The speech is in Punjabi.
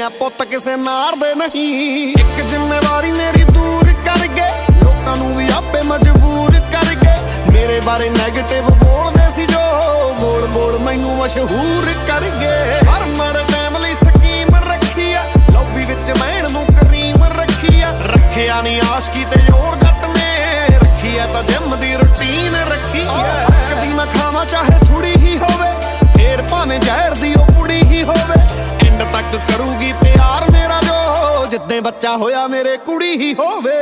ਪੁੱਤ ਕਿਸੇ ਨਾਰ ਦੇ ਨਹੀਂ। ਇੱਕ ਜ਼ਿੰਮੇਵਾਰੀ ਮੇਰੀ ਦੂਰ ਕਰ ਗਏ, ਲੋਕਾਂ ਨੂੰ ਵੀ ਆਪੇ ਮਜਬੂਰ ਕਰ ਗਏ। ਮੇਰੇ ਬਾਰੇ ਨੈਗੇਟਿਵ ਬੋਲਦੇ ਸੀ ਜੋ, ਬੋਲ ਬੋਲ ਮੈਨੂੰ ਮਸ਼ਹੂਰ ਕਰ ਗਏ। ਹਰ ਮਰ ਟਾਈਮ ਲਈ ਸਕੀਮ ਰੱਖੀ ਆ, ਲੌਬੀ ਵਿੱਚ ਬਹਿਣ ਨੂੰ ਕਰੀਮ ਰੱਖੀ ਆ। ਰੱਖਿਆ ਨਹੀਂ ਆਸ਼ਕੀ ਤੇ ਜ਼ੋਰ ਜੱਟ ਨੇ, ਰੱਖੀ ਆ ਤਾਂ ਜਿਮ ਦੀ ਰੁਟੀਨ ਰੱਖੀ ਆ। ਕਦੀ ਮੈਂ ਖਾਵਾਂ ਚਾਹੇ ਥੋੜੀ ਹੀ ਹੋਵੇ, ਫੇਰ ਭਾਵੇਂ ਜ਼ਹਿਰ ਦੀ ਉਹ ਪੁੜੀ ਹੀ ਹੋਵੇ। ਐਂਡ ਤੱਕ ਕਰੂਗੀ ਪਿਆਰ ਮੇਰਾ ਜੋ, ਜਿੱਦਾਂ ਬੱਚਾ ਹੋਇਆ ਮੇਰੇ ਕੁੜੀ ਹੀ ਹੋਵੇ।